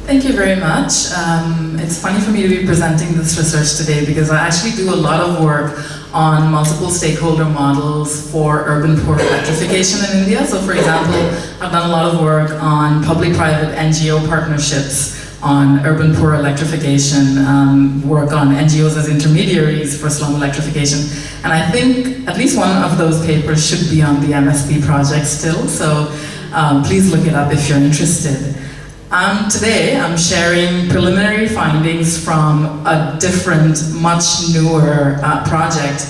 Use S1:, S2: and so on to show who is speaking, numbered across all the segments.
S1: Thank you very much. It's funny for me to be presenting this research today because I actually do a lot of work on multiple stakeholder models for urban poor electrification in India. So for example, I've done a lot of work on public-private NGO partnerships on urban poor electrification, work on NGOs as intermediaries for slum electrification. And I think at least one of those papers should be on the MSP project still, so please look it up if you're interested. Today I'm sharing preliminary findings from a different, much newer project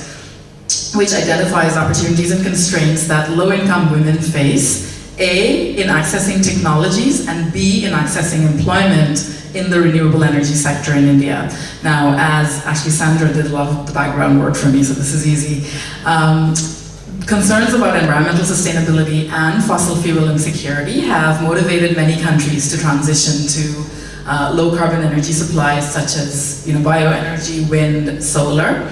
S1: which identifies opportunities and constraints that low-income women face, A, in accessing technologies, and B, in accessing employment in the renewable energy sector in India. Now, as actually Sandra did a lot of the background work for me, so this is easy. Concerns about environmental sustainability and fossil fuel insecurity have motivated many countries to transition to low carbon energy supplies such as bioenergy, wind, solar.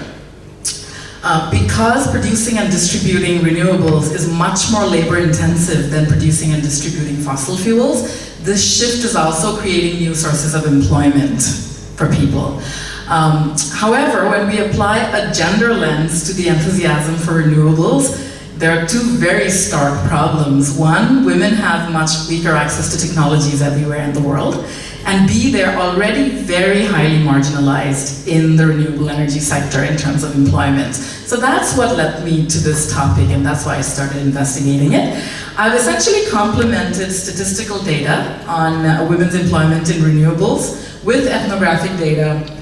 S1: Because producing and distributing renewables is much more labor intensive than producing and distributing fossil fuels, this shift is also creating new sources of employment for people. However, when we apply a gender lens to the enthusiasm for renewables, there are two very stark problems. One, women have much weaker access to technologies everywhere in the world. And B, they're already very highly marginalized in the renewable energy sector in terms of employment. So that's what led me to this topic, and that's why I started investigating it. I've essentially complemented statistical data on women's employment in renewables with ethnographic data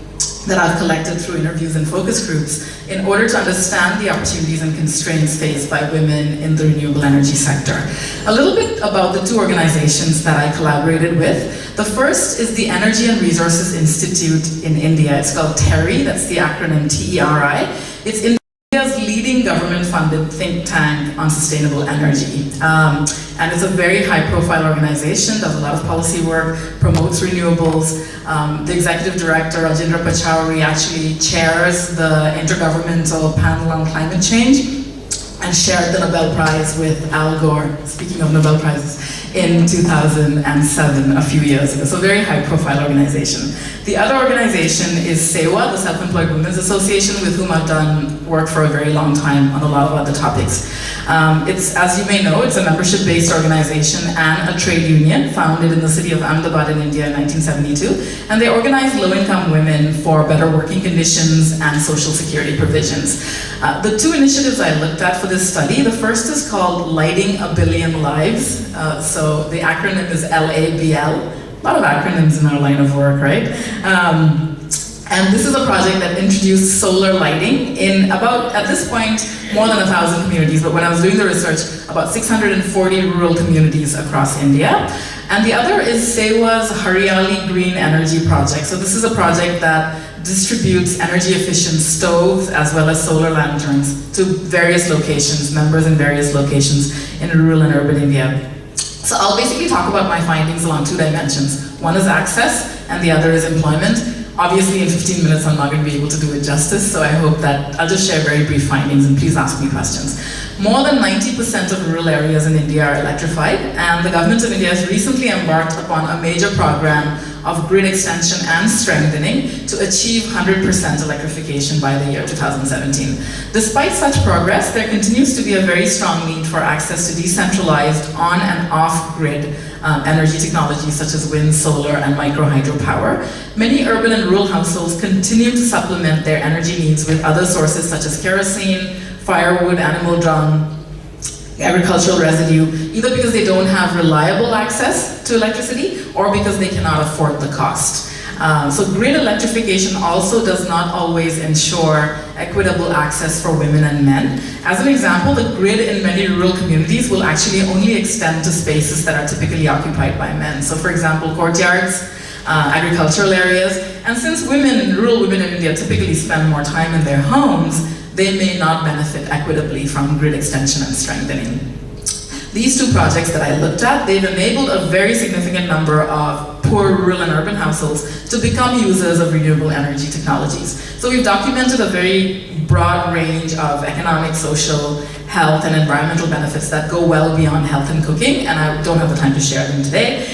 S1: that I've collected through interviews and focus groups in order to understand the opportunities and constraints faced by women in the renewable energy sector. A little bit about the two organizations that I collaborated with. The first is the Energy and Resources Institute in India. It's called TERI, that's the acronym TERI. It's India's leading government-funded think tank on sustainable energy. And it's a very high-profile organization, does a lot of policy work, promotes renewables. The executive director, Rajendra Pachauri, actually chairs the Intergovernmental Panel on Climate Change and shared the Nobel Prize with Al Gore, speaking of Nobel Prizes, in 2007, a few years ago. So very high-profile organization. The other organization is SEWA, the Self-Employed Women's Association, with whom I've done work for a very long time on a lot of other topics. It's, as you may know, it's a membership-based organization and a trade union founded in the city of Ahmedabad in India in 1972. And they organize low-income women for better working conditions and social security provisions. The two initiatives I looked at for this study, the first is called Lighting a Billion Lives. So the acronym is LABL. A lot of acronyms in our line of work, right? And this is a project that introduced solar lighting in about, at this point, more than 1,000 communities, but when I was doing the research, about 640 rural communities across India. And the other is SEWA's Hariali Green Energy Project. So this is a project that distributes energy efficient stoves as well as solar lanterns to various locations, members in various locations in rural and urban India. So I'll basically talk about my findings along two dimensions. One is access, and the other is employment. Obviously, in 15 minutes, I'm not going to be able to do it justice, so I hope that I'll just share very brief findings, and please ask me questions. More than 90% of rural areas in India are electrified, and the government of India has recently embarked upon a major program of grid extension and strengthening to achieve 100% electrification by the year 2017. Despite such progress, there continues to be a very strong need for access to decentralized on and off-grid energy technologies such as wind, solar, and micro hydropower. Many urban and rural households continue to supplement their energy needs with other sources such as kerosene, firewood, animal dung, agricultural residue, either because they don't have reliable access to electricity or because they cannot afford the cost. So grid electrification also does not always ensure equitable access for women and men. As an example, the grid in many rural communities will actually only extend to spaces that are typically occupied by men. So for example, courtyards, agricultural areas, and since rural women in India typically spend more time in their homes, they may not benefit equitably from grid extension and strengthening. These two projects that I looked at, they've enabled a very significant number of poor rural and urban households to become users of renewable energy technologies. So we've documented a very broad range of economic, social, health, and environmental benefits that go well beyond health and cooking, and I don't have the time to share them today.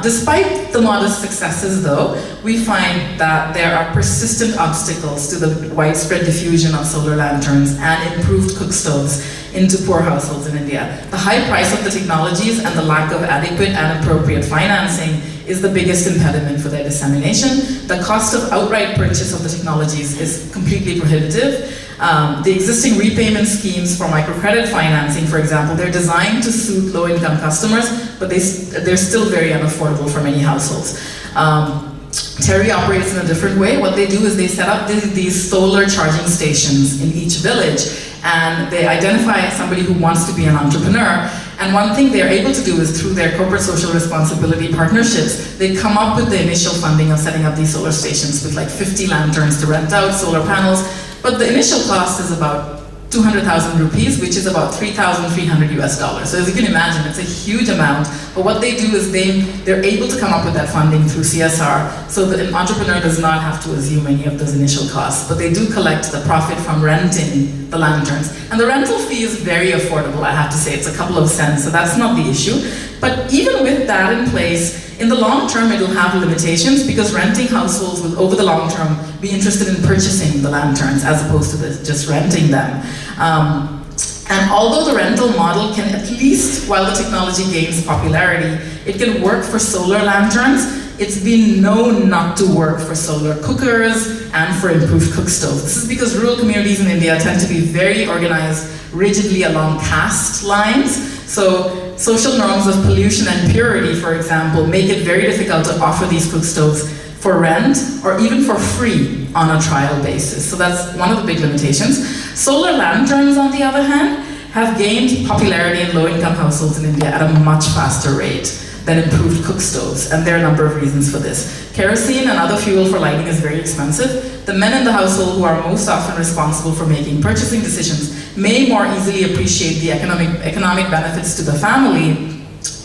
S1: Despite the modest successes, though, we find that there are persistent obstacles to the widespread diffusion of solar lanterns and improved cook stoves into poor households in India. The high price of the technologies and the lack of adequate and appropriate financing is the biggest impediment for their dissemination. The cost of outright purchase of the technologies is completely prohibitive. The existing repayment schemes for microcredit financing, for example, they're designed to suit low-income customers, but they're still very unaffordable for many households. Terry operates in a different way. What they do is they set up these solar charging stations in each village, and they identify somebody who wants to be an entrepreneur. And one thing they're able to do is through their corporate social responsibility partnerships, they come up with the initial funding of setting up these solar stations with like 50 lanterns to rent out, solar panels. But the initial cost is about 200,000 rupees, which is about $3,300 US. So as you can imagine, it's a huge amount. But what they do is they're able to come up with that funding through CSR, so that an entrepreneur does not have to assume any of those initial costs. But they do collect the profit from renting the lanterns. And the rental fee is very affordable, I have to say. It's a couple of cents, so that's not the issue. But even with that in place, in the long term, it'll have limitations because renting households will, over the long term, be interested in purchasing the lanterns as opposed to just renting them. And although the rental model can, at least while the technology gains popularity, it can work for solar lanterns, it's been known not to work for solar cookers and for improved cook stoves. This is because rural communities in India tend to be very organized rigidly along caste lines. So social norms of pollution and purity, for example, make it very difficult to offer these cook stoves for rent or even for free on a trial basis. So that's one of the big limitations. Solar lanterns, on the other hand, have gained popularity in low-income households in India at a much faster rate than improved cook stoves, and there are a number of reasons for this. Kerosene and other fuel for lighting is very expensive. The men in the household who are most often responsible for making purchasing decisions may more easily appreciate the economic benefits to the family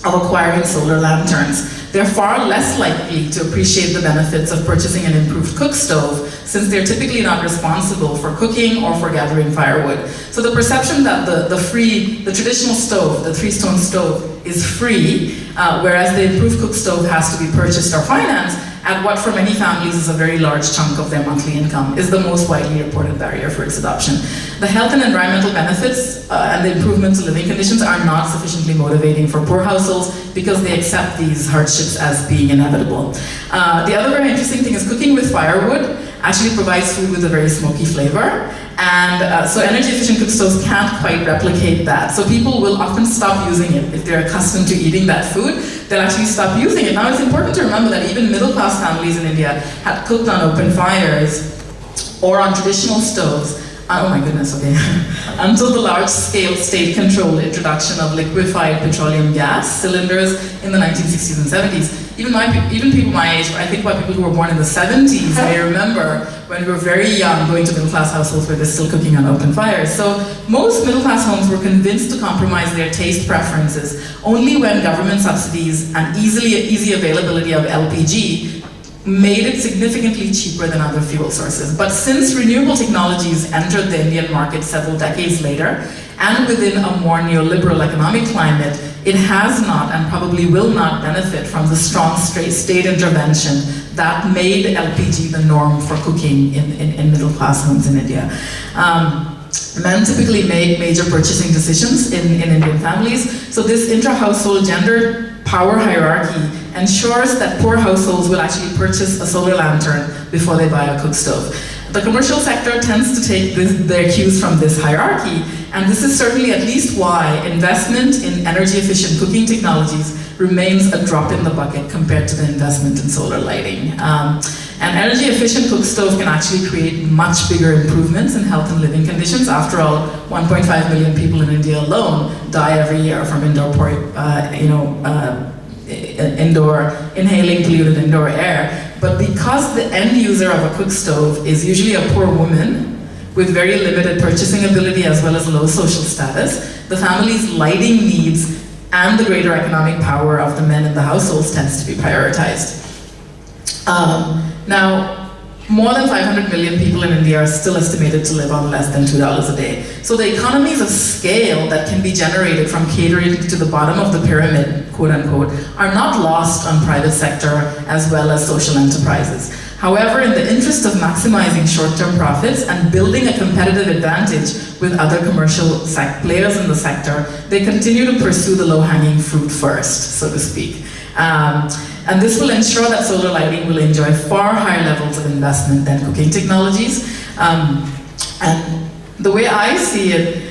S1: of acquiring solar lanterns. They're far less likely to appreciate the benefits of purchasing an improved cook stove, since they're typically not responsible for cooking or for gathering firewood. So the perception that the traditional stove, the three-stone stove, is free, whereas the improved cook stove has to be purchased or financed, at what for many families is a very large chunk of their monthly income, is the most widely reported barrier for its adoption. The health and environmental benefits and the improvements to living conditions are not sufficiently motivating for poor households because they accept these hardships as being inevitable. The other very interesting thing is cooking with firewood actually provides food with a very smoky flavor, and so energy efficient cook stoves can't quite replicate that. So people will often stop using it if they're accustomed to eating that food. They'll actually stop using it. Now it's important to remember that even middle class families in India had cooked on open fires or on traditional stoves. Oh my goodness, okay. Until the large-scale state-controlled introduction of liquefied petroleum gas cylinders in the 1960s and 70s. Even people my age, I think about people who were born in the 70s, may remember when we were very young going to middle-class households where they're still cooking on open fires. So most middle-class homes were convinced to compromise their taste preferences only when government subsidies and easy availability of LPG made it significantly cheaper than other fuel sources. But since renewable technologies entered the Indian market several decades later, and within a more neoliberal economic climate, it has not and probably will not benefit from the strong state intervention that made LPG the norm for cooking in middle-class homes in India. Men typically make major purchasing decisions in Indian families, so this intra-household gender power hierarchy ensures that poor households will actually purchase a solar lantern before they buy a cook stove. The commercial sector tends to take their cues from this hierarchy, and this is certainly at least why investment in energy-efficient cooking technologies remains a drop in the bucket compared to the investment in solar lighting. An energy-efficient cook stove can actually create much bigger improvements in health and living conditions. After all, 1.5 million people in India alone die every year from inhaling polluted indoor air. But because the end user of a cook stove is usually a poor woman with very limited purchasing ability as well as low social status, the family's lighting needs and the greater economic power of the men in the households tends to be prioritized. Now, more than 500 million people in India are still estimated to live on less than $2 a day. So the economies of scale that can be generated from catering to the bottom of the pyramid, quote unquote, are not lost on private sector as well as social enterprises. However, in the interest of maximizing short-term profits and building a competitive advantage with other commercial players in the sector, they continue to pursue the low-hanging fruit first, so to speak. And this will ensure that solar lighting will enjoy far higher levels of investment than cooking technologies. And the way I see it,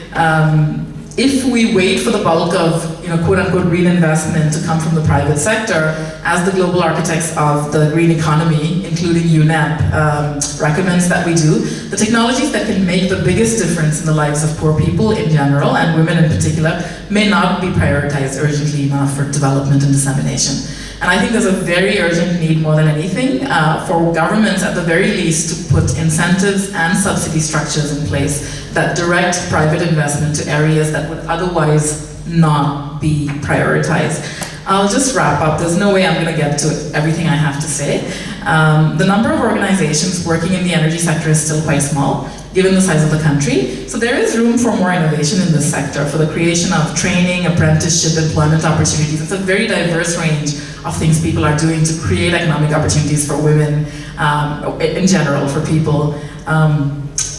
S1: if we wait for the bulk of, quote-unquote green investment to come from the private sector, as the global architects of the green economy, including UNEP, recommends that we do, the technologies that can make the biggest difference in the lives of poor people in general, and women in particular, may not be prioritized urgently enough for development and dissemination. And I think there's a very urgent need, more than anything, for governments at the very least to put incentives and subsidy structures in place that direct private investment to areas that would otherwise not be prioritized. I'll just wrap up. There's no way I'm going to get to everything I have to say. The number of organizations working in the energy sector is still quite small, given the size of the country. So there is room for more innovation in this sector, for the creation of training, apprenticeship, employment opportunities. It's a very diverse range of things people are doing to create economic opportunities for women, in general, for people.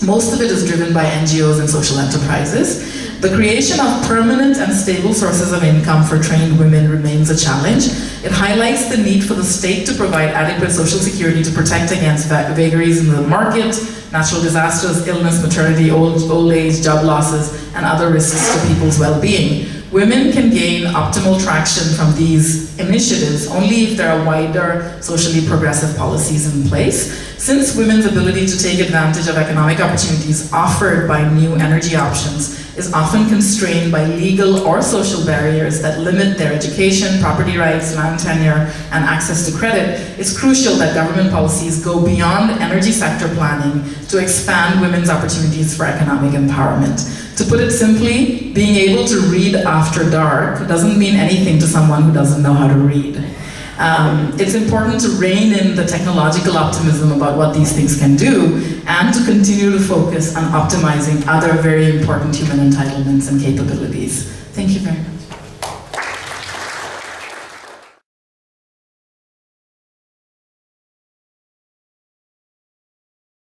S1: Most of it is driven by NGOs and social enterprises. The creation of permanent and stable sources of income for trained women remains a challenge. It highlights the need for the state to provide adequate social security to protect against vagaries in the market, natural disasters, illness, maternity, old age, job losses, and other risks to people's well-being. Women can gain optimal traction from these initiatives only if there are wider socially progressive policies in place. Since women's ability to take advantage of economic opportunities offered by new energy options is often constrained by legal or social barriers that limit their education, property rights, land tenure, and access to credit, it's crucial that government policies go beyond energy sector planning to expand women's opportunities for economic empowerment. To put it simply, being able to read after dark doesn't mean anything to someone who doesn't know how to read. It's important to rein in the technological optimism about what these things can do and to continue to focus on optimizing other very important human entitlements and capabilities. Thank you very much.